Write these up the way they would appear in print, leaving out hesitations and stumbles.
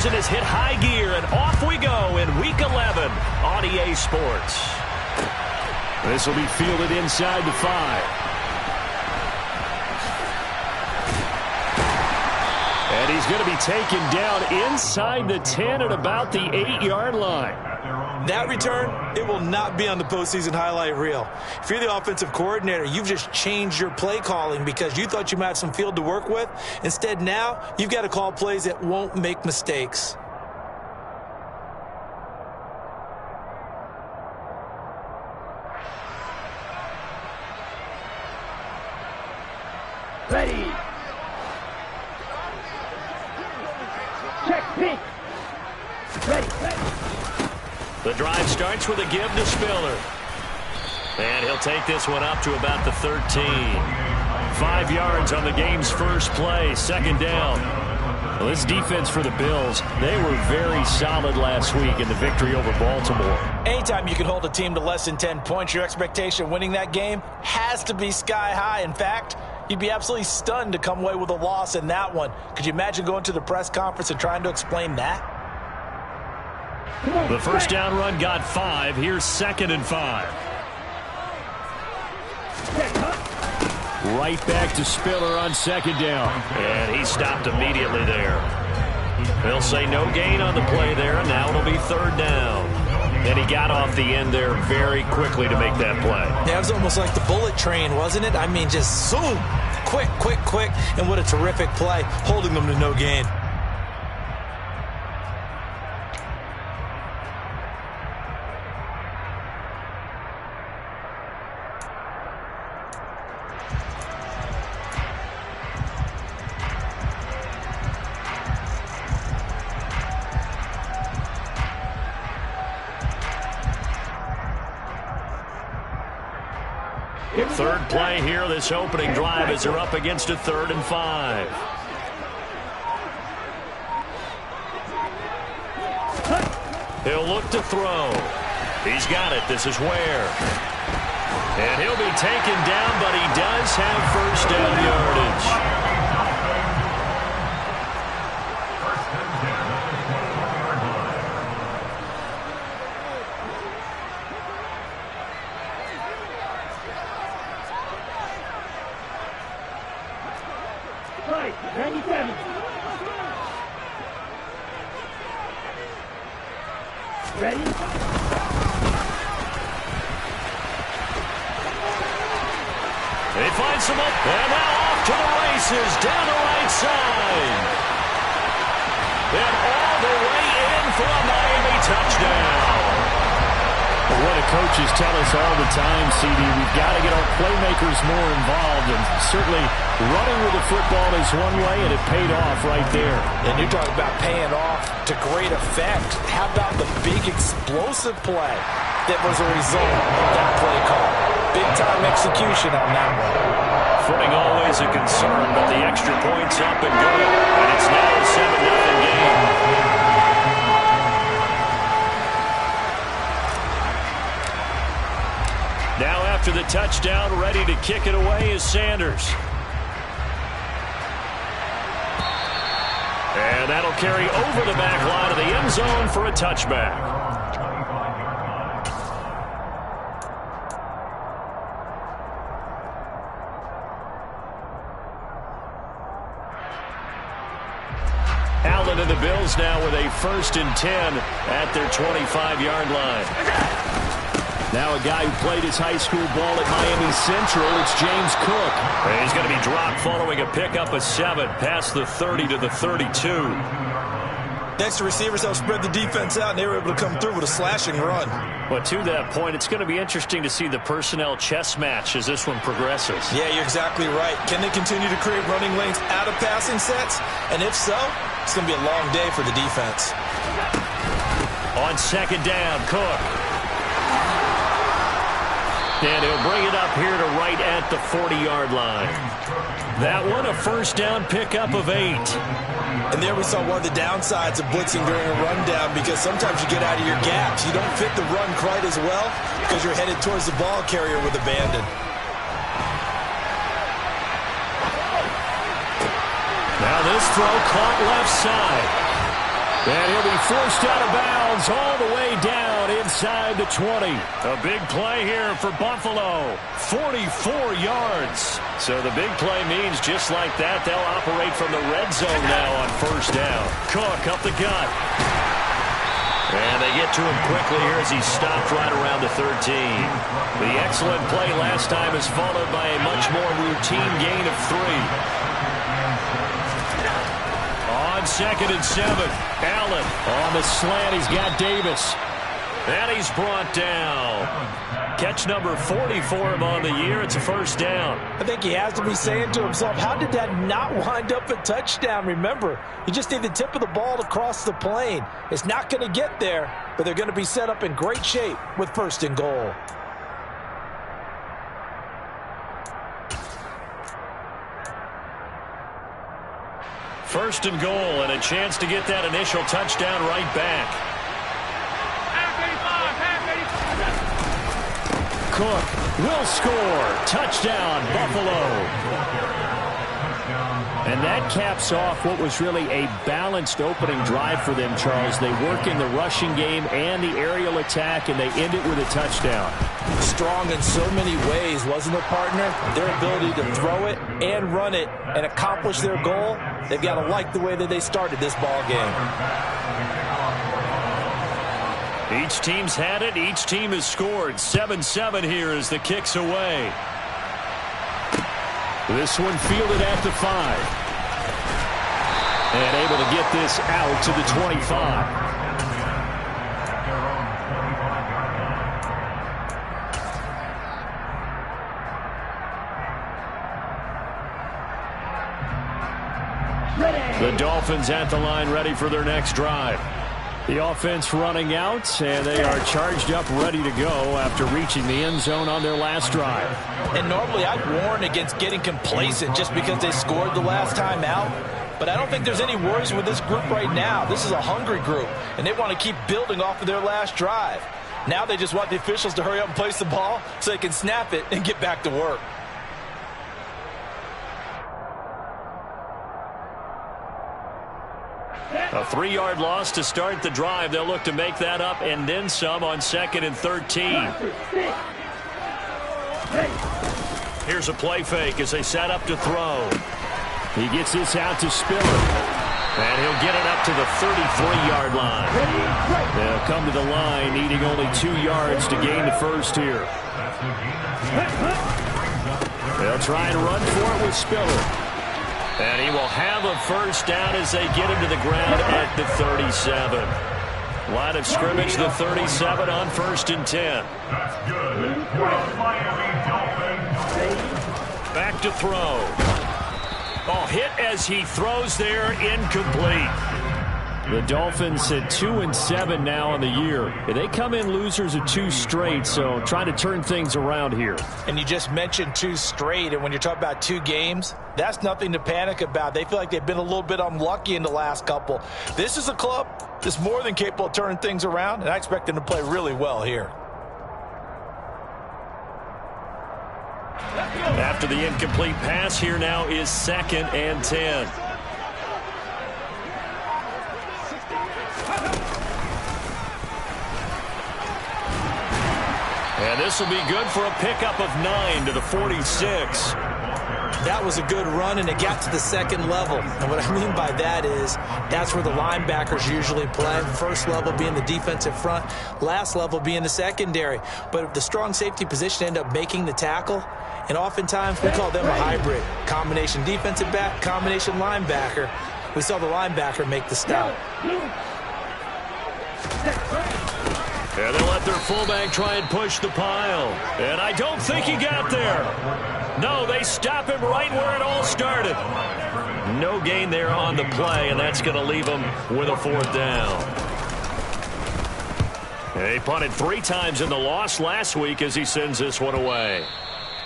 season has hit high gear, and off we go in Week 11 on EA Sports. This will be fielded inside the 5. And he's going to be taken down inside the 10 at about the 8-yard line. That return, it will not be on the postseason highlight reel. If you're the offensive coordinator, you've just changed your play calling because you thought you might have some field to work with. Instead, now you've got to call plays that won't make mistakes. Ready. Check pitch. Ready. The drive starts with a give to Spiller. And he'll take this one up to about the 13. 5 yards on the game's first play, second down. Well, this defense for the Bills, they were very solid last week in the victory over Baltimore. Anytime you can hold a team to less than 10 points, your expectation of winning that game has to be sky high. In fact, you'd be absolutely stunned to come away with a loss in that one. Could you imagine going to the press conference and trying to explain that? The first down run got 5. Here's 2nd and 5. Right back to Spiller on 2nd down. And he stopped immediately there. They'll say no gain on the play there, and now it'll be 3rd down. And he got off the end there very quickly to make that play. Yeah, it was almost like the bullet train, wasn't it? I mean, just zoom. Quick, quick, quick. And what a terrific play, holding them to no gain. Third play here, this opening drive, as they're up against a 3rd and 5. He'll look to throw. He's got it. This is Ware. And he'll be taken down, but he does have first down yardage. Ready? He finds some up, and now off to the races, down the right side. And all the way in for a Miami touchdown. Well, what the coaches tell us all the time, CD, we've got to get our playmakers more involved, and certainly running with the football is one way, and it paid off right there. And you're talking about paying off to great effect. How about the big explosive play that was a result of that play call? Big-time execution on that one. Footing always a concern, but the extra point's up and good. And it's now a 7-0 game. Now after the touchdown, ready to kick it away is Sanders. And that'll carry over the back line of the end zone for a touchback. Allen and the Bills now with a 1st and 10 at their 25-yard line. Now a guy who played his high school ball at Miami Central, it's James Cook. And he's going to be dropped following a pickup of 7 past the 30 to the 32. Next, the receivers helped spread the defense out, and they were able to come through with a slashing run. But to that point, it's going to be interesting to see the personnel chess match as this one progresses. Yeah, you're exactly right. Can they continue to create running lanes out of passing sets? And if so, it's going to be a long day for the defense. On 2nd down, Cook. And he'll bring it up here to right at the 40-yard line. That one, a 1st down pickup of 8. And there we saw one of the downsides of blitzing during a rundown, because sometimes you get out of your gaps. You don't fit the run quite as well because you're headed towards the ball carrier with abandon. Now this throw caught left side. And he'll be forced out of bounds all the way down inside the 20. A big play here for Buffalo. 44 yards. So the big play means just like that, they'll operate from the red zone now on first down. Cook up the gut. And they get to him quickly here as he stopped right around the 13. The excellent play last time is followed by a much more routine gain of 3. On 2nd and 7. Allen on the slant. He's got Davis. And he's brought down. Catch number 40 for him on the year. It's a first down. I think he has to be saying to himself, how did that not wind up a touchdown? Remember, you just need the tip of the ball to cross the plane. It's not going to get there, but they're going to be set up in great shape with 1st and goal. First and goal, and a chance to get that initial touchdown right back. Cook will score. Touchdown, Buffalo. And that caps off what was really a balanced opening drive for them, Charles. They work in the rushing game and the aerial attack, and they end it with a touchdown. Strong in so many ways, wasn't it, partner? Their ability to throw it and run it and accomplish their goal, they've got to like the way that they started this ball game. Each team's had it. Each team has scored. 7-7 here as the kick's away. This one fielded at the 5. And able to get this out to the 25. The Dolphins at the line ready for their next drive. The offense running out, and they are charged up, ready to go after reaching the end zone on their last drive. And normally I'd warn against getting complacent just because they scored the last time out. But I don't think there's any worries with this group right now. This is a hungry group, and they want to keep building off of their last drive. Now they just want the officials to hurry up and place the ball so they can snap it and get back to work. A 3-yard loss to start the drive. They'll look to make that up and then some on 2nd and 13. Here's a play fake as they set up to throw. He gets this out to Spiller. And he'll get it up to the 33-yard line. They'll come to the line needing only 2 yards to gain the first here. They'll try and run for it with Spiller. And he will have a first down as they get him to the ground at the 37. Line of scrimmage, the 37 on 1st and 10. Back to throw. Oh, hit as he throws there, incomplete. The Dolphins at 2-7 now on the year. They come in losers of 2 straight, so trying to turn things around here. And you just mentioned 2 straight, and when you're talking about 2 games, that's nothing to panic about. They feel like they've been a little bit unlucky in the last couple. This is a club that's more than capable of turning things around, and I expect them to play really well here. After the incomplete pass, here now is 2nd and 10. And this will be good for a pickup of 9 to the 46. That was a good run, and it got to the 2nd level. And what I mean by that is that's where the linebackers usually play. First level being the defensive front, last level being the secondary. But the strong safety position ended up making the tackle, and oftentimes we call them a hybrid. Combination defensive back, combination linebacker. We saw the linebacker make the stop. And they'll let their fullback try and push the pile. And I don't think he got there. No, they stop him right where it all started. No gain there on the play, and that's going to leave him with a 4th down. He punted 3 times in the loss last week as he sends this one away.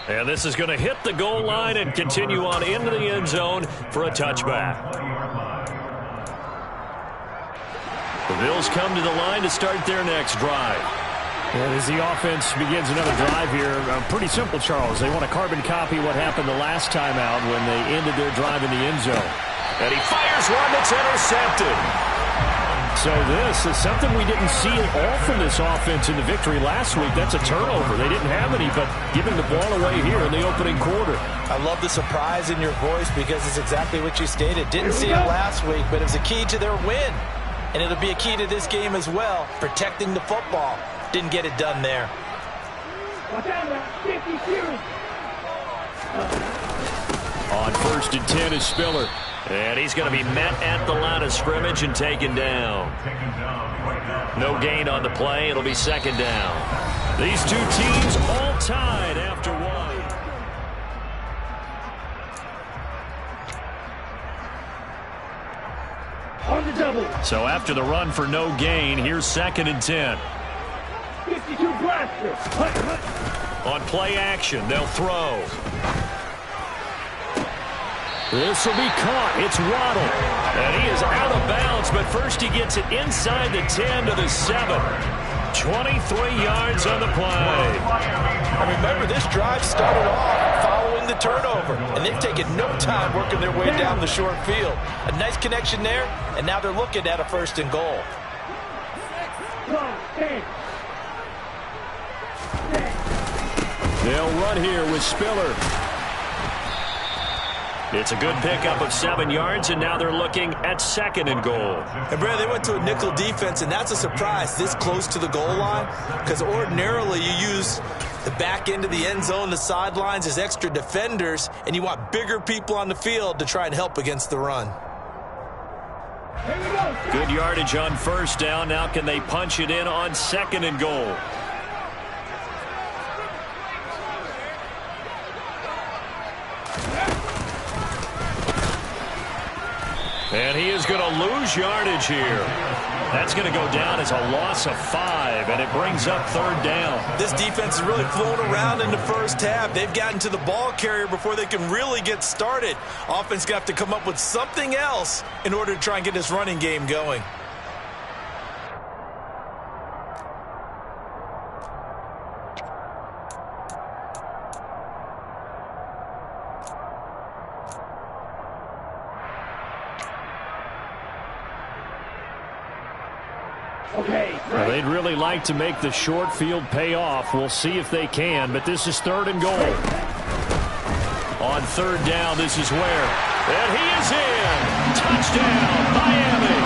And this is going to hit the goal line and continue on into the end zone for a touchback. The Bills come to the line to start their next drive. And as the offense begins another drive here, pretty simple, Charles. They want to carbon copy what happened the last time out when they ended their drive in the end zone. And he fires one that's intercepted. So this is something we didn't see at all from this offense in the victory last week. That's a turnover. They didn't have any, but giving the ball away here in the opening quarter. I love the surprise in your voice because it's exactly what you stated. Didn't see it last week, but it was a key to their win. And it'll be a key to this game as well, protecting the football. Didn't get it done there. On 1st and 10 is Spiller. And he's going to be met at the line of scrimmage and taken down. No gain on the play. It'll be 2nd down. These two teams all tied after one. On the double. So after the run for no gain, here's 2nd and 10. 52 blaster. On play action, they'll throw. This will be caught. It's Waddle. And he is out of bounds, but first he gets it inside the 10 to the 7. 23 yards on the play. And remember, this drive started off following the turnover, and they've taken no time working their way down the short field. A nice connection there, and now they're looking at a 1st and goal. They'll run here with Spiller. It's a good pickup of 7 yards, and now they're looking at 2nd and goal. And, Brad, they went to a nickel defense, and that's a surprise this close to the goal line, because ordinarily you use the back end of the end zone, the sidelines as extra defenders, and you want bigger people on the field to try and help against the run. Good yardage on 1st down. Now can they punch it in on 2nd and goal? And he is going to lose yardage here. That's going to go down as a loss of 5, and it brings up 3rd down. This defense is really flown around in the first half. They've gotten to the ball carrier before they can really get started. Offense going to have to come up with something else in order to try and get this running game going. Well, they'd really like to make the short field pay off. We'll see if they can, but this is 3rd and goal. On 3rd down, this is where. And he is in. Touchdown, Miami.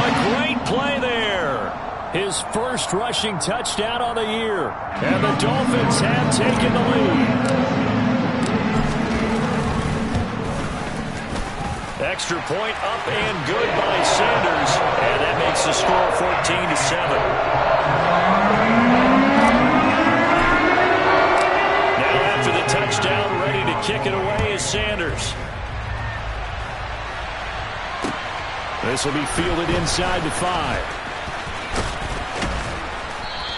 A great play there. His first rushing touchdown on the year. And the Dolphins have taken the lead. Extra point up and good by Sanders. And that makes the score 14-7. Now after the touchdown, ready to kick it away is Sanders. This will be fielded inside the 5.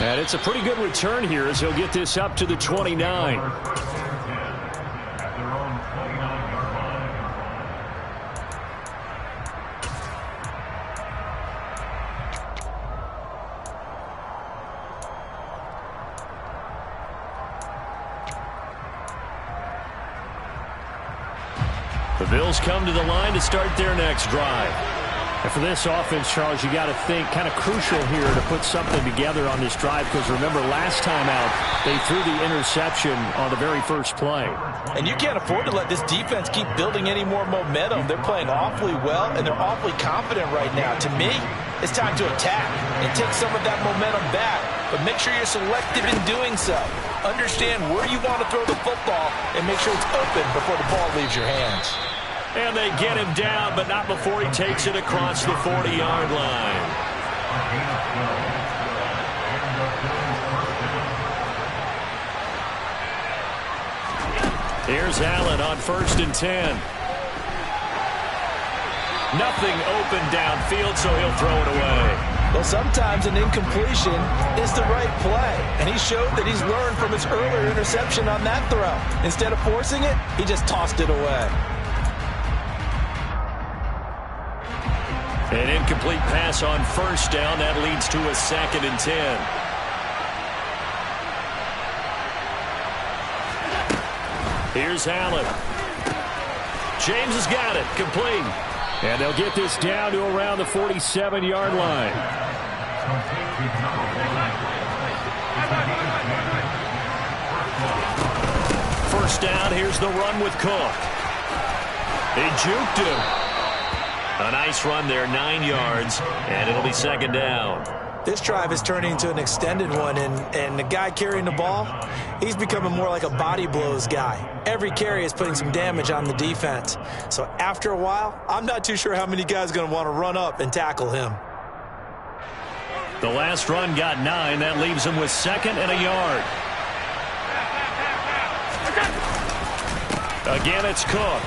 And it's a pretty good return here as he'll get this up to the 29. The Bills come to the line to start their next drive. And for this offense, Charles, you got to think kind of crucial here to put something together on this drive, because remember last time out they threw the interception on the very first play. And you can't afford to let this defense keep building any more momentum. They're playing awfully well, and they're awfully confident right now. To me, it's time to attack and take some of that momentum back, but make sure you're selective in doing so. Understand where you want to throw the football and make sure it's open before the ball leaves your hands. And they get him down, but not before he takes it across the 40-yard line. Here's Allen on 1st and 10. Nothing open downfield, so he'll throw it away. Well, sometimes an incompletion is the right play, and he showed that he's learned from his earlier interception on that throw. Instead of forcing it, he just tossed it away. An incomplete pass on 1st down. That leads to a 2nd and 10. Here's Allen. James has got it. Complete. And they'll get this down to around the 47-yard line. First down, here's the run with Cook. He juked him. A nice run there, 9 yards, and it'll be second down. This drive is turning into an extended one, and the guy carrying the ball, he's becoming more like a body blows guy. Every carry is putting some damage on the defense. So after a while, I'm not too sure how many guys are going to want to run up and tackle him. The last run got 9. That leaves him with 2nd and a yard. Again, it's Cook.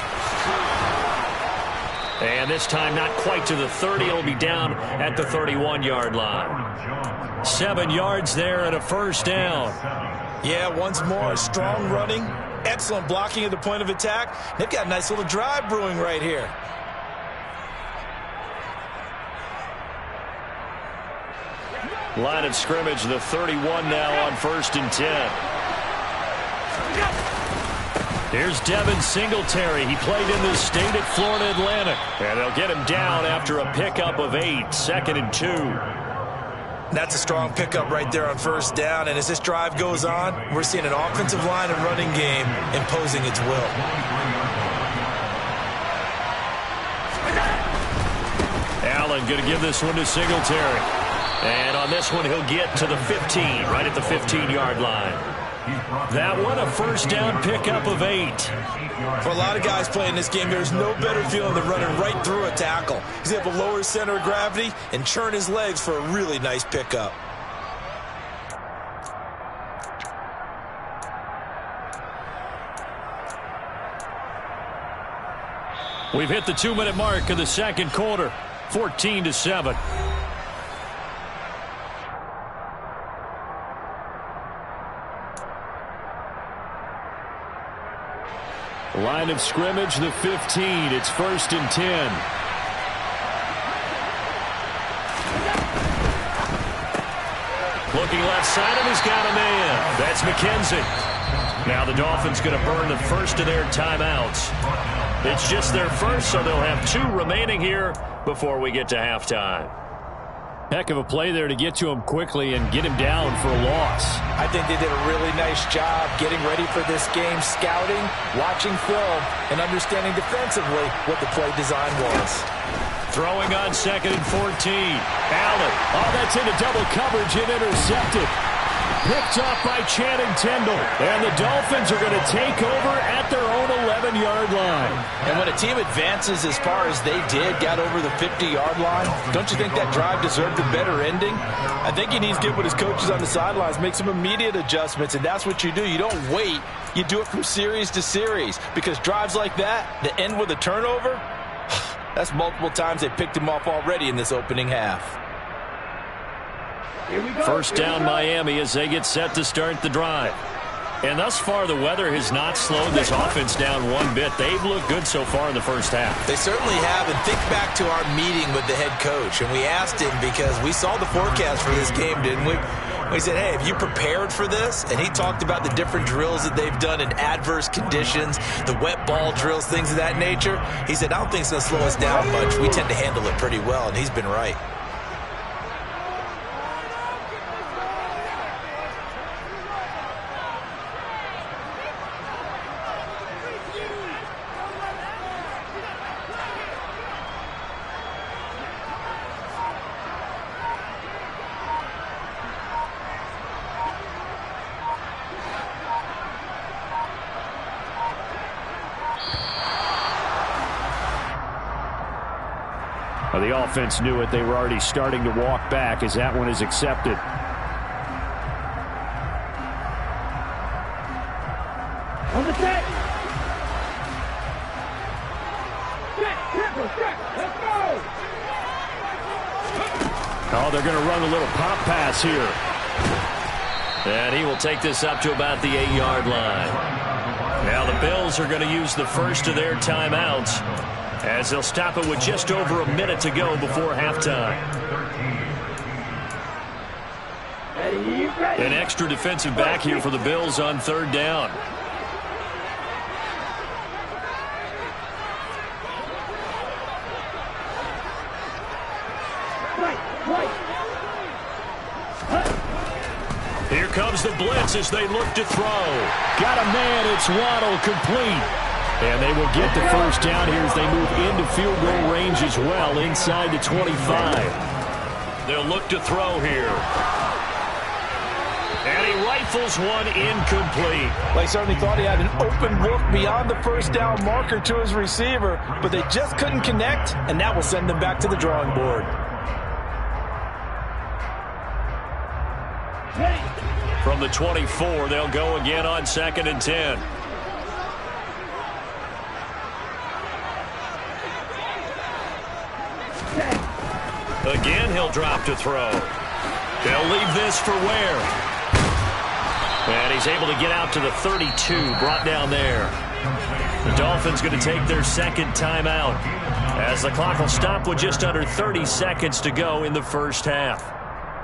And this time not quite to the 30. It'll be down at the 31-yard line. 7 yards there and a first down. Yeah, once more, strong running, excellent blocking at the point of attack. They've got a nice little drive brewing right here. Line of scrimmage, the 31 now on 1st and 10. Here's Devin Singletary. He played in the state at Florida Atlantic. And they'll get him down after a pickup of 8, 2nd and 2. That's a strong pickup right there on first down. And as this drive goes on, we're seeing an offensive line and running game imposing its will. Allen going to give this one to Singletary. And on this one, he'll get to the 15, right at the 15-yard line. That one, a first down pickup of 8. For a lot of guys playing this game, there's no better feeling than running right through a tackle. He's able to lower his center of gravity and churn his legs for a really nice pickup. We've hit the 2-minute mark of the second quarter, 14-7. Line of scrimmage, the 15. It's 1st and 10. Looking left side, and he's got a man. That's McKenzie. Now the Dolphins going to burn the first of their timeouts. It's just their first, so they'll have 2 remaining here before we get to halftime. Heck of a play there to get to him quickly and get him down for a loss. I think they did a really nice job getting ready for this game, scouting, watching film, and understanding defensively what the play design was. Throwing on 2nd and 14. Allen. Oh, that's into double coverage and intercepted. Picked off by Channing Tindall. And the Dolphins are going to take over at their own 11-yard line. And when a team advances as far as they did, got over the 50-yard line, don't you think that drive deserved a better ending? I think he needs to get with his coaches on the sidelines, make some immediate adjustments, and that's what you do. You don't wait. You do it from series to series, because drives like that end with a turnover, that's multiple times they picked him off already in this opening half. First down Miami as they get set to start the drive. And thus far, the weather has not slowed this offense down one bit. They've looked good so far in the first half. They certainly have. And think back to our meeting with the head coach. And we asked him, because we saw the forecast for this game, didn't we? We said, hey, have you prepared for this? And he talked about the different drills that they've done in adverse conditions, the wet ball drills, things of that nature. He said, I don't think it's going to slow us down much. We tend to handle it pretty well, and he's been right. The offense knew it. They were already starting to walk back as that one is accepted. On the set. Let's go. Oh, they're going to run a little pop pass here. And he will take this up to about the 8-yard line. Now the Bills are going to use the first of their timeouts, as they'll stop it with just over a minute to go before halftime. An extra defensive back here for the Bills on 3rd down. comes the blitz as they look to throw. Got a man. It's Waddle, complete. And they will get the first down here as they move into field goal range as well, inside the 25. They'll look to throw here. And he rifles one incomplete. They certainly thought he had an open look beyond the first down marker to his receiver, but they just couldn't connect, and that will send them back to the drawing board. From the 24, they'll go again on 2nd and 10. Again, he'll drop to throw. They'll leave this for Ware. And he's able to get out to the 32, brought down there. The Dolphins going to take their second timeout as the clock will stop with just under 30 seconds to go in the first half.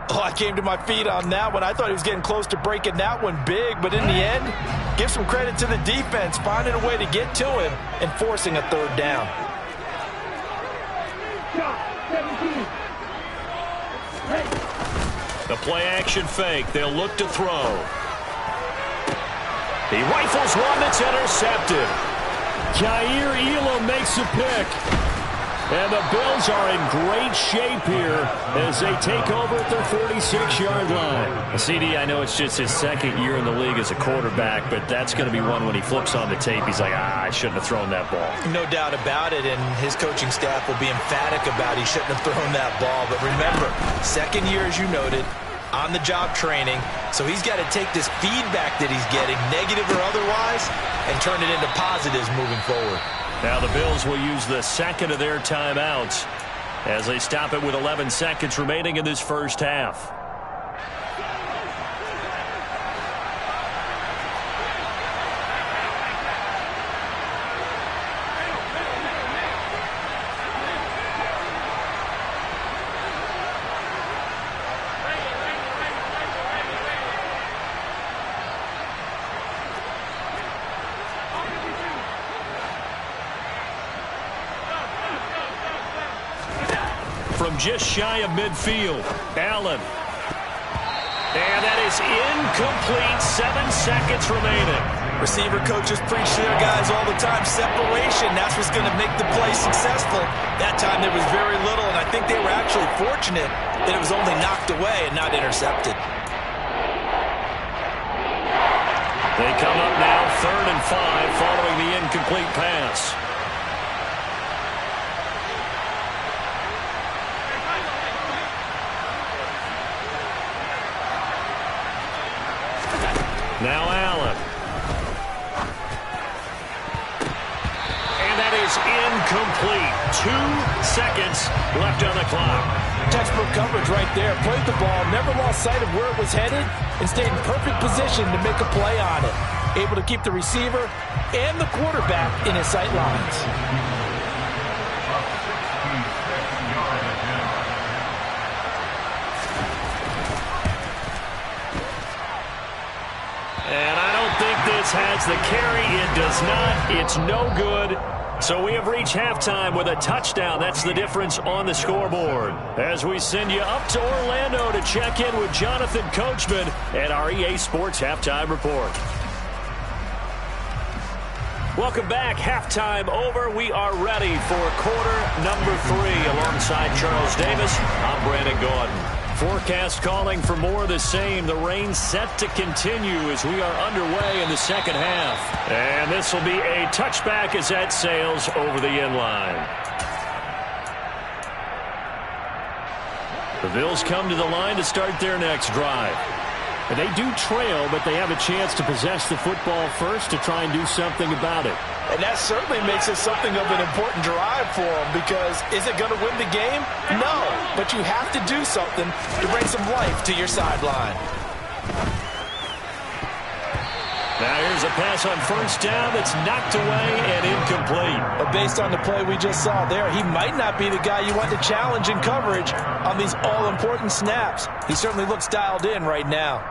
Oh, I came to my feet on that one. I thought he was getting close to breaking that one big, but in the end, give some credit to the defense, finding a way to get to him and forcing a third down. The play-action fake. They'll look to throw. He rifles one that's intercepted. Jair Elam makes a pick. And the Bills are in great shape here as they take over at their 46-yard line. CD, I know it's just his second year in the league as a quarterback, but that's going to be one when he flips on the tape. He's like, I shouldn't have thrown that ball. No doubt about it, and his coaching staff will be emphatic about he shouldn't have thrown that ball. But remember, second year, as you noted, on-the-job training, so he's got to take this feedback that he's getting, negative or otherwise, and turn it into positives moving forward. Now the Bills will use the second of their timeouts as they stop it with 11 seconds remaining in this first half. From just shy of midfield, Allen. And that is incomplete. 7 seconds remaining. Receiver coaches preach to their guys all the time. Separation, that's what's going to make the play successful. That time there was very little, and I think they were actually fortunate that it was only knocked away and not intercepted. They come up now 3rd and 5 following the incomplete pass. Now Allen. And that is incomplete. 2 seconds left on the clock. Textbook coverage right there. Played the ball, never lost sight of where it was headed, and stayed in perfect position to make a play on it. Able to keep the receiver and the quarterback in his sight lines. And I don't think this has the carry. It does not. It's no good. So we have reached halftime with a touchdown. That's the difference on the scoreboard. As we send you up to Orlando to check in with Jonathan Coachman at our EA Sports Halftime Report. Welcome back. Halftime over. We are ready for quarter number 3. Alongside Charles Davis, I'm Brandon Gordon. Forecast calling for more of the same. The rain set to continue as we are underway in the second half. And this will be a touchback as that sails over the end line. The Bills come to the line to start their next drive. And they do trail, but they have a chance to possess the football first to try and do something about it. And that certainly makes it something of an important drive for them, because is it going to win the game? No, but you have to do something to bring some life to your sideline. Now here's a pass on first down that's knocked away and incomplete. But based on the play we just saw there, he might not be the guy you want to challenge in coverage on these all-important snaps. He certainly looks dialed in right now.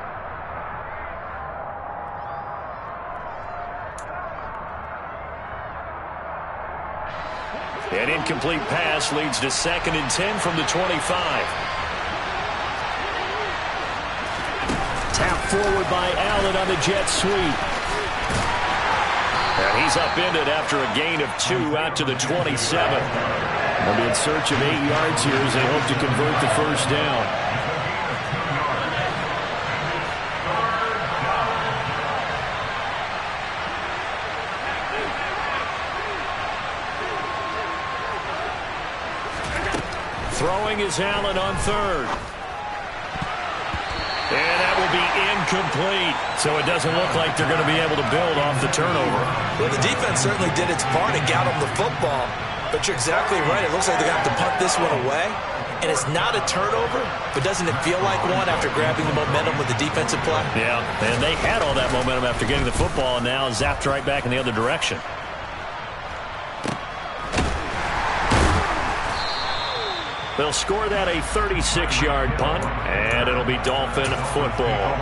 An incomplete pass leads to 2nd and 10 from the 25. Tap forward by Allen on the jet sweep. And he's upended after a gain of 2 out to the 27. They'll be in search of 8 yards here as they hope to convert the first down. Throwing is Allen on third. And that will be incomplete. So it doesn't look like they're going to be able to build off the turnover. Well, the defense certainly did its part and got them the football. But you're exactly right. It looks like they're going to have to punt this one away. And it's not a turnover, but doesn't it feel like one after grabbing the momentum with the defensive play? Yeah, and they had all that momentum after getting the football and now zapped right back in the other direction. They'll score that a 36-yard punt, and it'll be Dolphin football.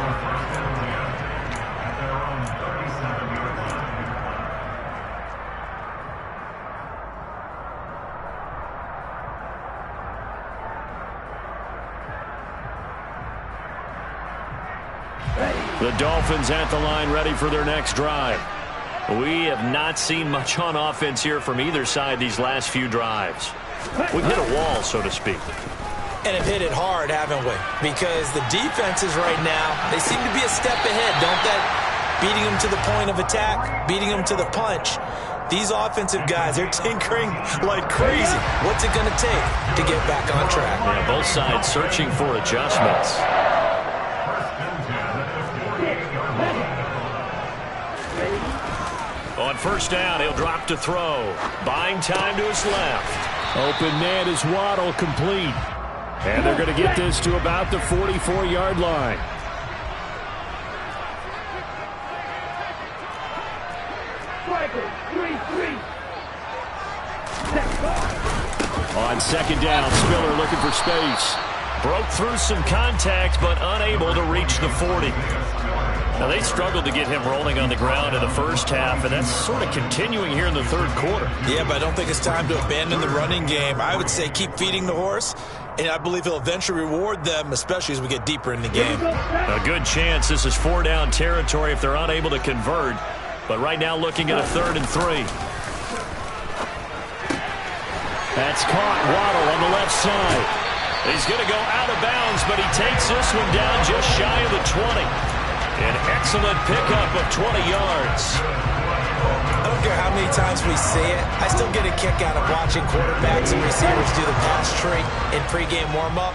The Dolphins at the line ready for their next drive. We have not seen much on offense here from either side these last few drives. We've hit a wall, so to speak. And have hit it hard, haven't we? Because the defenses right now, they seem to be a step ahead, don't they? Beating them to the point of attack, beating them to the punch. These offensive guys, they're tinkering like crazy. What's it going to take to get back on track? Yeah, both sides searching for adjustments. On first down, he'll drop to throw. Buying time to his left. Open man is Waddle, complete. And they're going to get this to about the 44-yard line. On second down, Spiller looking for space. Broke through some contact, but unable to reach the 40. Now, they struggled to get him rolling on the ground in the first half, and that's sort of continuing here in the third quarter. Yeah, but I don't think it's time to abandon the running game. I would say keep feeding the horse, and I believe he'll eventually reward them, especially as we get deeper in the game. A good chance this is 4-down territory if they're unable to convert, but right now looking at a 3rd and 3. That's caught. Waddle on the left side. He's going to go out of bounds, but he takes this one down just shy of the 20. An excellent pickup of 20 yards. I don't care how many times we see it. I still get a kick out of watching quarterbacks and receivers do the pass tree in pregame warm-up.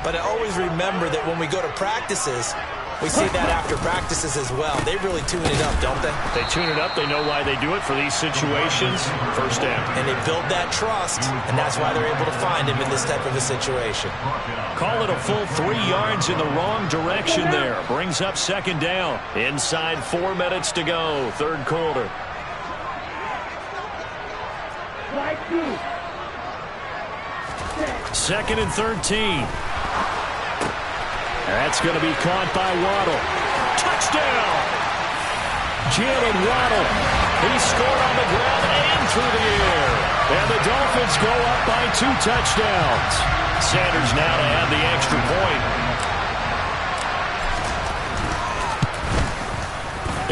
But I always remember that when we go to practices, we see that after practices as well. They really tune it up, don't they? They tune it up. They know why they do it for these situations. First down. And they build that trust, and that's why they're able to find him in this type of a situation. Call it a full 3 yards in the wrong direction there. Brings up second down. Inside 4 minutes to go. Third quarter. Second and 13. That's going to be caught by Waddle. Touchdown! Jalen Waddle. He scored on the ground and through the air. And the Dolphins go up by 2 touchdowns. Sanders now to add the extra point.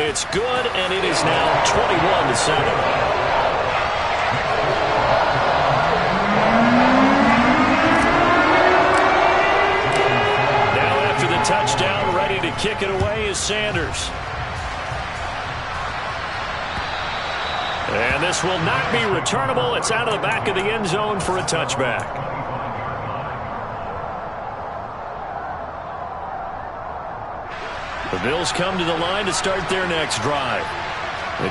It's good, and it is now 21-7. Touchdown, ready to kick it away is Sanders. And this will not be returnable. It's out of the back of the end zone for a touchback. The Bills come to the line to start their next drive.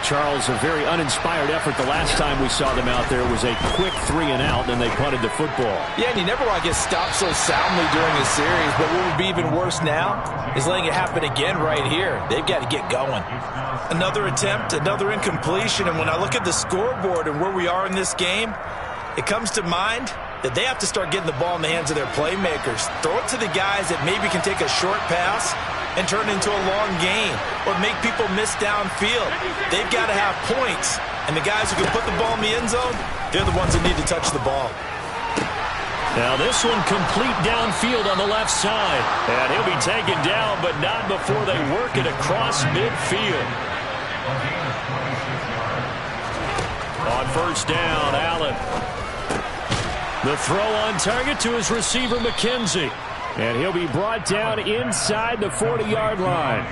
Charles, a very uninspired effort the last time we saw them out there. It was a quick 3-and-out, and they punted the football. Yeah, and you never want to get stopped so soundly during a series, but what would be even worse now is letting it happen again right here. They've got to get going. Another attempt, another incompletion, and when I look at the scoreboard and where we are in this game, it comes to mind that they have to start getting the ball in the hands of their playmakers. Throw it to the guys that maybe can take a short pass and turn into a long gain or make people miss downfield. They've got to have points, and the guys who can put the ball in the end zone, they're the ones that need to touch the ball. Now this one complete downfield on the left side. And he'll be taken down, but not before they work it across midfield. On first down, Allen. The throw on target to his receiver, McKenzie. And he'll be brought down inside the 40-yard line.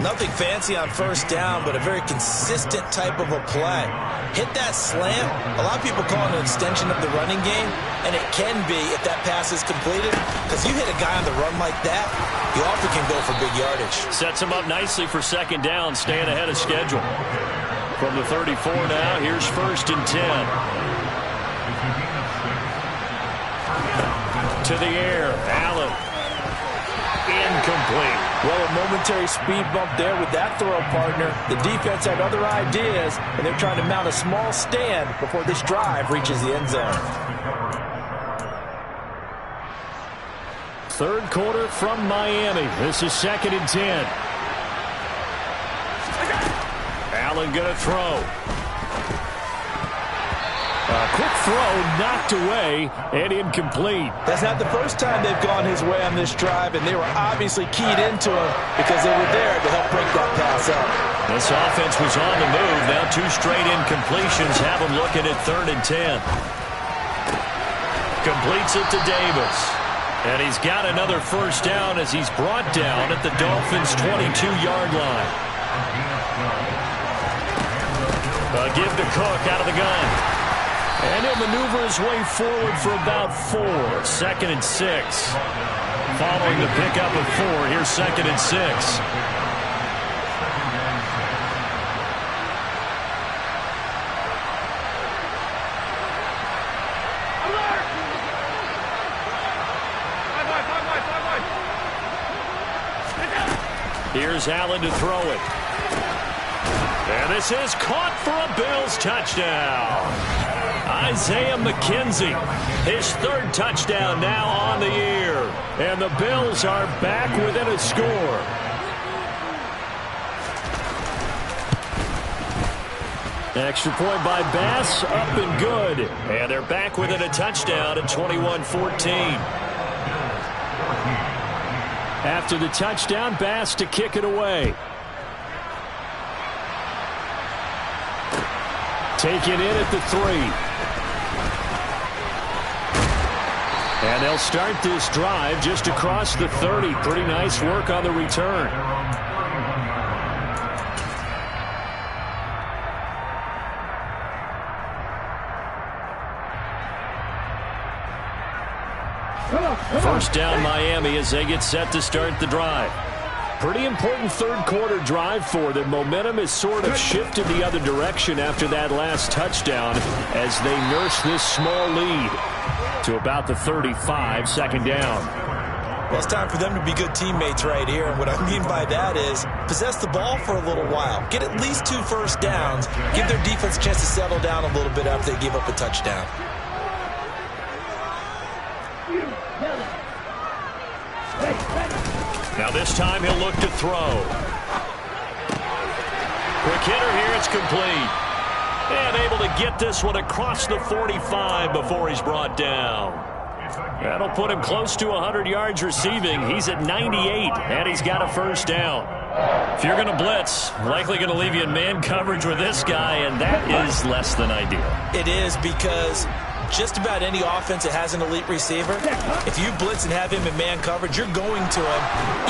Nothing fancy on first down, but a very consistent type of a play. Hit that slant. A lot of people call it an extension of the running game, and it can be if that pass is completed, because you hit a guy on the run like that, you often can go for big yardage. Sets him up nicely for second down, staying ahead of schedule. From the 34 now, here's first and 10. To the air, Allen. Incomplete. Well, a momentary speed bump there with that throw, partner. The defense had other ideas, and they're trying to mount a small stand before this drive reaches the end zone. Third quarter from Miami. This is second and 10. Allen going to throw. A quick throw knocked away and incomplete. That's not the first time they've gone his way on this drive, and they were obviously keyed into him because they were there to help break that pass up. This offense was on the move. Now two straight incompletions have them looking at third and 10. Completes it to Davis. And he's got another first down as he's brought down at the Dolphins' 22-yard line. Give to Cook out of the gun. And he'll maneuver his way forward for about 4. Second and 6. Following the pickup of 4, here's second and 6. Here's Allen to throw it. And this is caught for a Bills touchdown. Isaiah McKenzie, his third touchdown now on the year. And the Bills are back within a score. Extra point by Bass, up and good. And they're back within a touchdown at 21-14. After the touchdown, Bass to kick it away. Taken in at the 3. And they'll start this drive just across the 30. Pretty nice work on the return. First down Miami as they get set to start the drive. Pretty important third quarter drive for them. Momentum has sort of shifted the other direction after that last touchdown as they nurse this small lead to about the 35, second down. Well, it's time for them to be good teammates right here. And what I mean by that is possess the ball for a little while. Get at least 2 first downs. Give their defense a chance to settle down a little bit after they give up a touchdown. Now this time he'll look to throw. Quick hitter here, it's complete. And able to get this one across the 45 before he's brought down. That'll put him close to 100 yards receiving. He's at 98, and he's got a first down. If you're going to blitz, likely going to leave you in man coverage with this guy, and that is less than ideal. It is, because just about any offense that has an elite receiver, if you blitz and have him in man coverage, you're going to him,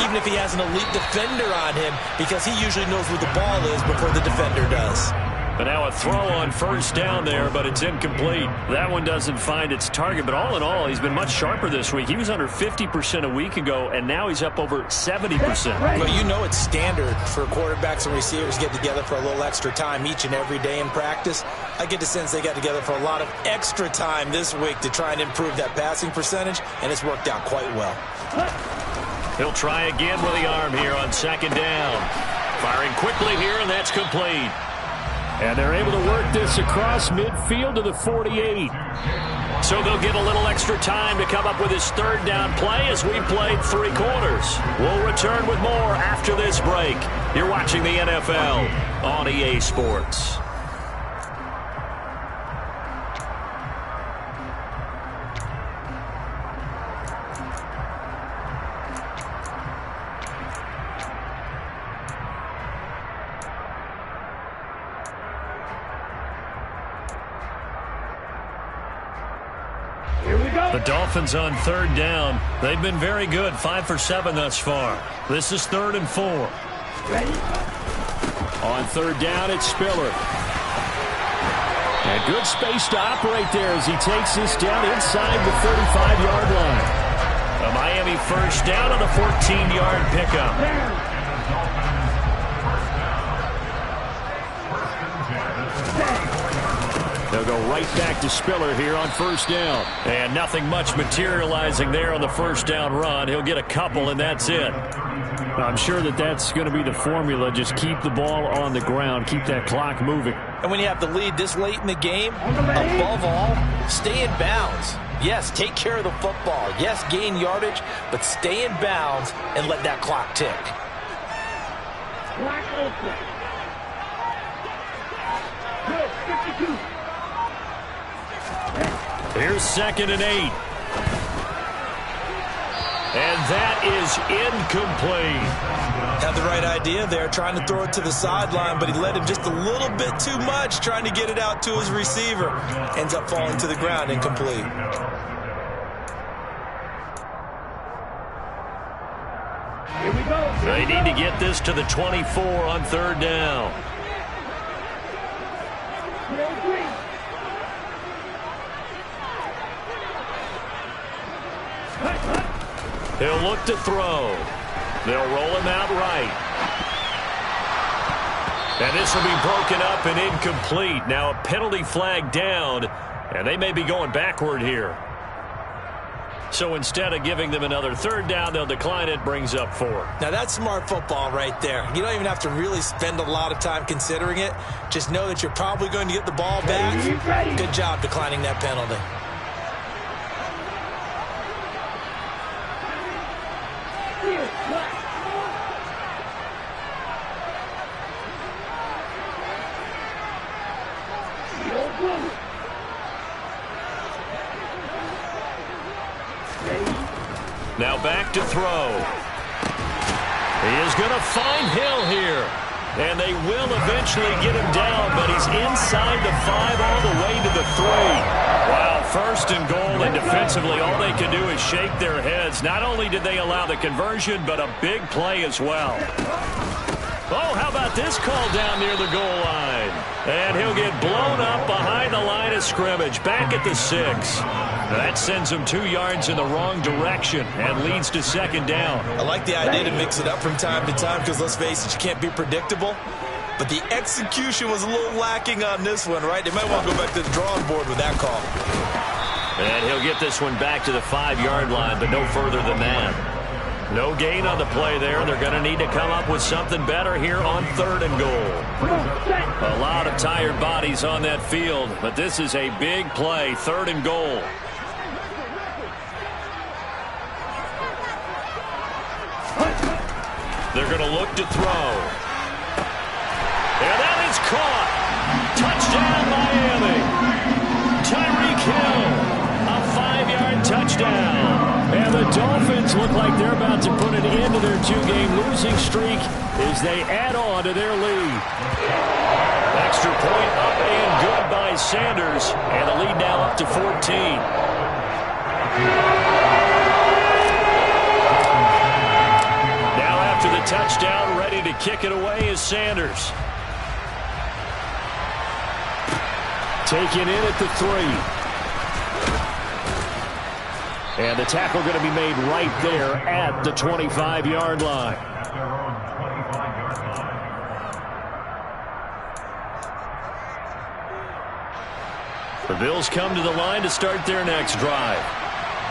even if he has an elite defender on him, because he usually knows where the ball is before the defender does. But now a throw on first down there, but it's incomplete. That one doesn't find its target, but all in all, he's been much sharper this week. He was under 50% a week ago, and now he's up over 70%. Well, you know it's standard for quarterbacks and receivers to get together for a little extra time each and every day in practice. I get the sense they got together for a lot of extra time this week to try and improve that passing percentage, and it's worked out quite well. He'll try again with the arm here on second down. Firing quickly here, and that's complete. And they're able to work this across midfield to the 48. So they'll get a little extra time to come up with his third down play as we played 3 quarters. We'll return with more after this break. You're watching the NFL on EA Sports. The Dolphins on third down. They've been very good, 5 for 7 thus far. This is 3rd and 4. On third down, it's Spiller. And good space to operate there as he takes this down inside the 35-yard line. A Miami first down on a 14-yard pickup. They'll go right back to Spiller here on first down. And nothing much materializing there on the first down run. He'll get a couple, and that's it. I'm sure that's going to be the formula. Just keep the ball on the ground. Keep that clock moving. And when you have the lead this late in the game, above all, stay in bounds. Yes, take care of the football. Yes, gain yardage, but stay in bounds and let that clock tick. Clock open. Good, 52. Here's 2nd and 8. And that is incomplete. Had the right idea there, trying to throw it to the sideline, but he led him just a little bit too much, trying to get it out to his receiver. Ends up falling to the ground, incomplete. Here we go. They need to get this to the 24 on third down. He'll look to throw. They'll roll him out right. And this will be broken up and incomplete. Now a penalty flag down, and they may be going backward here. So instead of giving them another third down, they'll decline it, brings up 4. Now that's smart football right there. You don't even have to really spend a lot of time considering it. Just know that you're probably going to get the ball back. Good job declining that penalty. Now back to throw. He is going to find Hill here. And they will eventually get him down, but he's inside the 5 all the way to the 3. Wow, 1st and goal, and defensively all they can do is shake their heads. Not only did they allow the conversion, but a big play as well. Oh, how about this call down near the goal line? And he'll get blown up behind the line of scrimmage, back at the 6. That sends him 2 yards in the wrong direction and leads to 2nd down. I like the idea to mix it up from time to time because, let's face it, you can't be predictable. But the execution was a little lacking on this one, right? They might want to go back to the drawing board with that call. And he'll get this one back to the 5-yard line, but no further than that. No gain on the play there. They're going to need to come up with something better here on 3rd and goal. A lot of tired bodies on that field, but this is a big play, 3rd and goal. They're going to look to throw. And that is caught. Touchdown, Miami. Tyreek Hill, a 5-yard touchdown. And the Dolphins look like they're about to put an end to their 2-game losing streak as they add on to their lead. Extra point up and good by Sanders. And the lead now up to 14. To the touchdown, ready to kick it away is Sanders. Taken in at the 3. And the tackle going to be made right there at the 25-yard line. The Bills come to the line to start their next drive.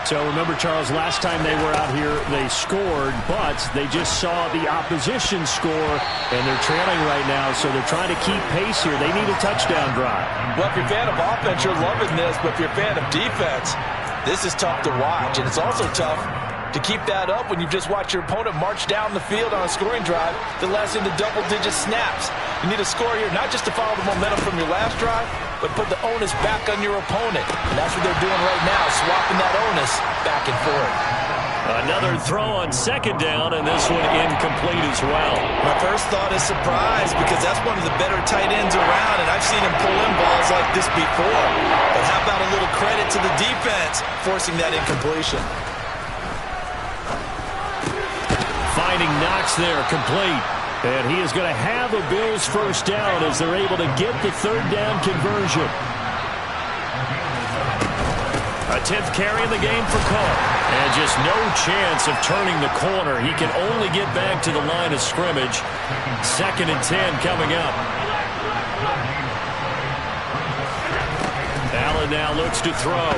So remember, Charles, last time they were out here, they scored, but they just saw the opposition score, and they're trailing right now, so they're trying to keep pace here. They need a touchdown drive. Well, if you're a fan of offense, you're loving this, but if you're a fan of defense, this is tough to watch, and it's also tough to keep that up when you just watch your opponent march down the field on a scoring drive that lasts into double-digit snaps. You need a score here, not just to follow the momentum from your last drive, but put the onus back on your opponent. And that's what they're doing right now, swapping that onus back and forth. Another throw on 2nd down, and this one incomplete as well. My first thought is surprise, because that's one of the better tight ends around, and I've seen him pull in balls like this before. But how about a little credit to the defense forcing that incompletion? Finding Knox there, complete. And he is going to have a Bills first down as they're able to get the third down conversion. A 10th carry in the game for Cook. And just no chance of turning the corner. He can only get back to the line of scrimmage. 2nd and 10 coming up. Allen now looks to throw.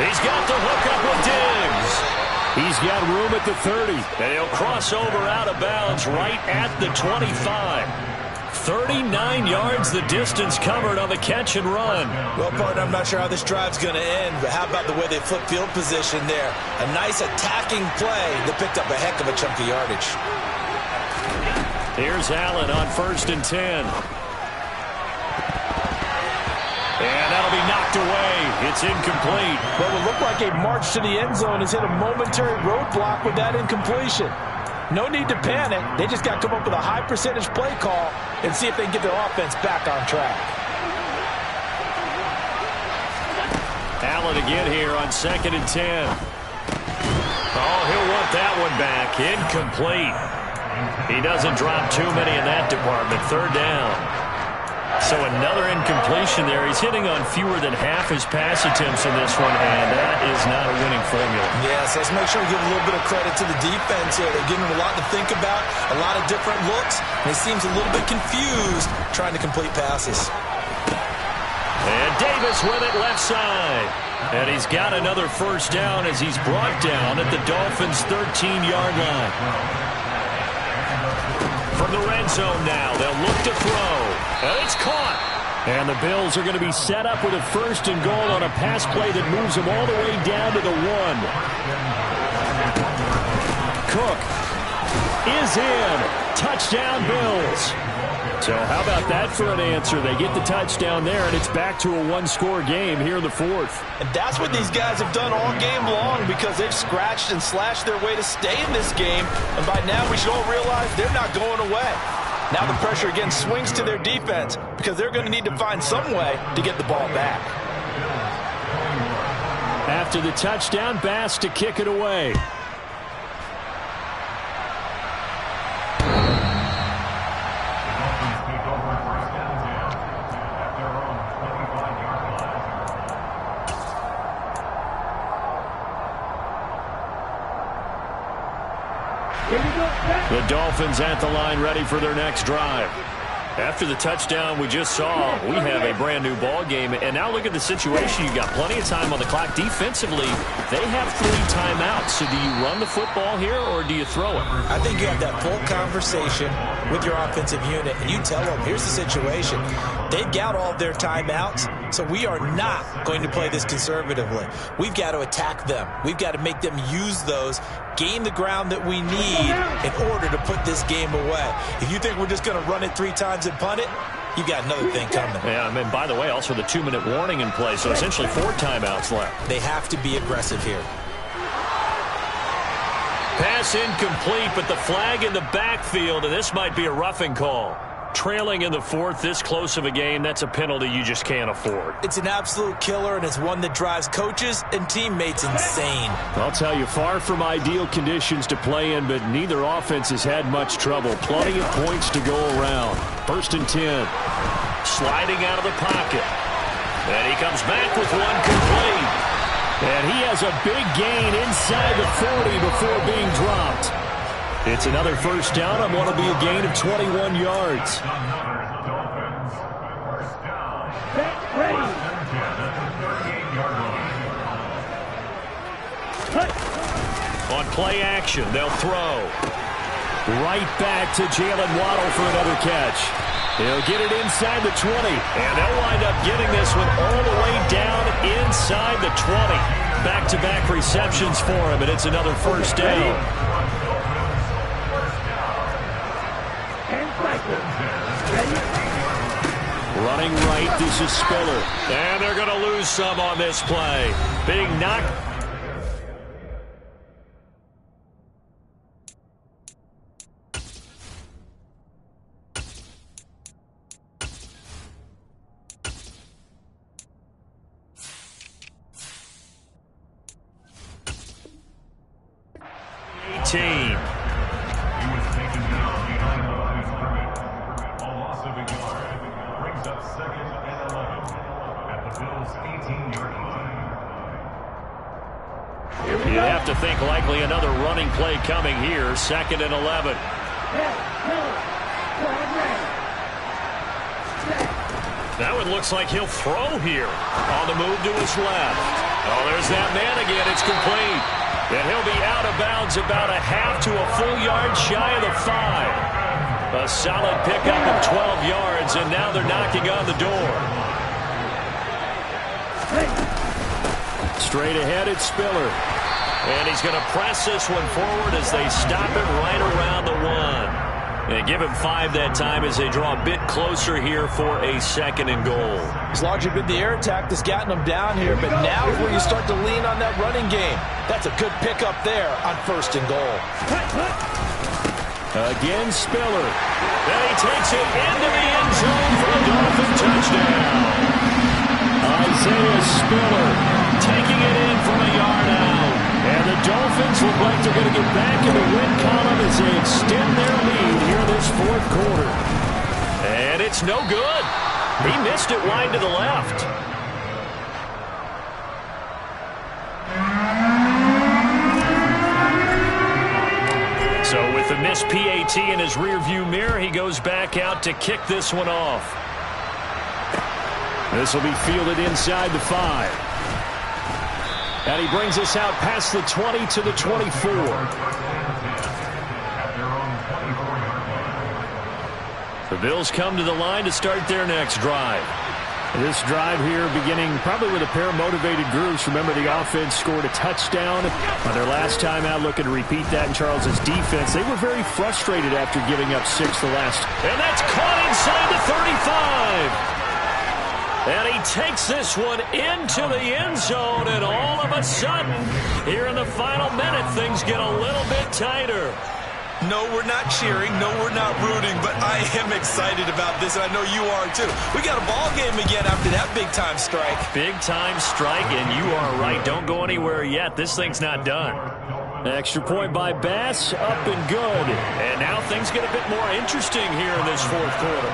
He's got the hook up with Diggs. He's got room at the 30. And he'll cross over out of bounds right at the 25. 39 yards the distance covered on the catch and run. Well, partner, I'm not sure how this drive's going to end, but how about the way they flip field position there? A nice attacking play that picked up a heck of a chunk of yardage. Here's Allen on 1st and 10. And that'll be knocked away. It's incomplete. What would look like a march to the end zone has hit a momentary roadblock with that incompletion. No need to panic. They just got to come up with a high percentage play call and see if they can get their offense back on track. Allen again here on 2nd and 10. Oh, he'll want that one back. Incomplete. He doesn't drop too many in that department. 3rd down. So another incompletion there. He's hitting on fewer than half his pass attempts in this one, and that is not a winning formula. Yes, let's make sure we give a little bit of credit to the defense here. They're giving him a lot to think about, a lot of different looks, and he seems a little bit confused trying to complete passes. And Davis with it left side. And he's got another first down as he's brought down at the Dolphins' 13-yard line. From the red zone now, they'll look to throw. And it's caught. And the Bills are going to be set up with a 1st and goal on a pass play that moves them all the way down to the 1. Cook is in. Touchdown, Bills. So how about that for an answer? They get the touchdown there, and it's back to a 1-score game here in the 4th. And that's what these guys have done all game long because they've scratched and slashed their way to stay in this game. And by now, we should all realize they're not going away. Now the pressure again swings to their defense because they're going to need to find some way to get the ball back. After the touchdown, Bass to kick it away. The Dolphins at the line ready for their next drive. After the touchdown we just saw, we have a brand new ball game. And now look at the situation. You've got plenty of time on the clock. Defensively, they have 3 timeouts. So do you run the football here or do you throw it? I think you have that full conversation with your offensive unit, and you tell them, here's the situation. They've got all of their timeouts, so we are not going to play this conservatively. We've got to attack them. We've got to make them use those, gain the ground that we need in order to put this game away. If you think we're just going to run it 3 times and punt it, you got another thing coming. Yeah, I mean, by the way, also the 2-minute warning in play, so essentially 4 timeouts left. They have to be aggressive here. Pass incomplete, but the flag in the backfield, and this might be a roughing call. Trailing in the 4th, this close of a game, that's a penalty you just can't afford. It's an absolute killer, and it's one that drives coaches and teammates insane. I'll tell you, far from ideal conditions to play in, but neither offense has had much trouble. Plenty of points to go around. 1st and 10. Sliding out of the pocket. And he comes back with one complete. And he has a big gain inside the 40 before being dropped. It's another first down on what will be a gain of 21 yards. On play action, they'll throw. Right back to Jalen Waddle for another catch. He'll get it inside the 20. And they'll wind up getting this one all the way down inside the 20. Back-to-back receptions for him, and it's another first down. Running right, this is Spiller. And they're going to lose some on this play. Being knocked. 18. He was taken down behind the line of scrimmage. A loss of a yard brings up 2nd and 11 at the Bills' 18-yard line. You have to think likely another running play coming here. 2nd and 11. That one looks like he'll throw here. On the move to his left. Oh, there's that man again. It's complete. And he'll be out of bounds about a half to a full yard shy of the 5. A solid pickup of 12 yards, and now they're knocking on the door. Straight ahead, it's Spiller. And he's going to press this one forward as they stop it right around the 1. And give him 5 that time as they draw a bit closer here for a 2nd and goal. It's largely been the air attack that's gotten them down here, but now is where you start to lean on that running game. That's a good pickup there on 1st and goal. Again, Spiller. And he takes it into the end zone for a Dolphin touchdown. Isaiah Spiller taking it in from a yard out. And the Dolphins look like they're going to get back in the win column as they extend their lead here this 4th quarter. And it's no good. He missed it wide to the left. So with the missed PAT in his rearview mirror, he goes back out to kick this one off. This will be fielded inside the 5. And he brings us out past the 20 to the 24. The Bills come to the line to start their next drive. This drive here beginning probably with a pair of motivated groups. Remember, the offense scored a touchdown on their last time out, looking to repeat that in Charles's defense. They were very frustrated after giving up 6 the last. And that's caught inside the 35. And he takes this one into the end zone, and all of a sudden, here in the final minute, things get a little bit tighter. No, we're not cheering. No, we're not rooting, but I am excited about this, and I know you are too. We got a ball game again after that big-time strike. Big-time strike, and you are right. Don't go anywhere yet. This thing's not done. Extra point by Bass, up and good. And now things get a bit more interesting here in this 4th quarter.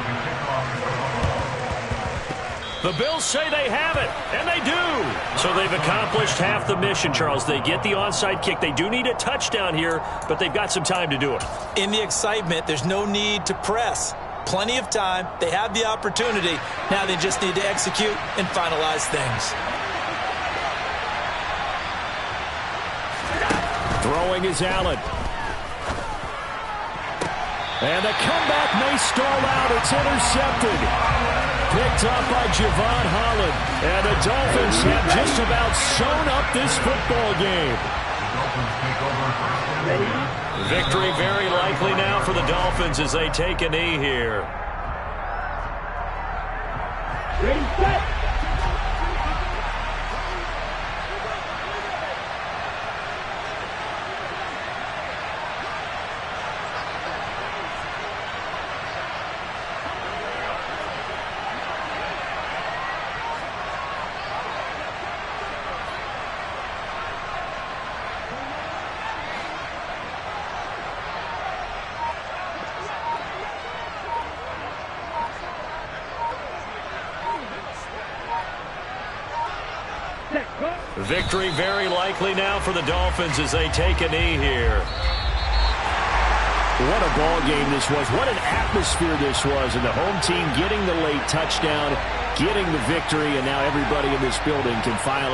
The Bills say they have it, and they do. So they've accomplished half the mission, Charles. They get the onside kick. They do need a touchdown here, but they've got some time to do it. In the excitement, there's no need to press. Plenty of time. They have the opportunity. Now they just need to execute and finalize things. Throwing is Allen. And the comeback may stall out. It's intercepted. Picked up by Javon Holland. And the Dolphins have just about sewn up this football game. Victory very likely now for the Dolphins as they take a knee here. Ready, set. Victory very likely now for the Dolphins as they take a knee here. What a ball game this was. What an atmosphere this was. And the home team getting the late touchdown, getting the victory, and now everybody in this building can finally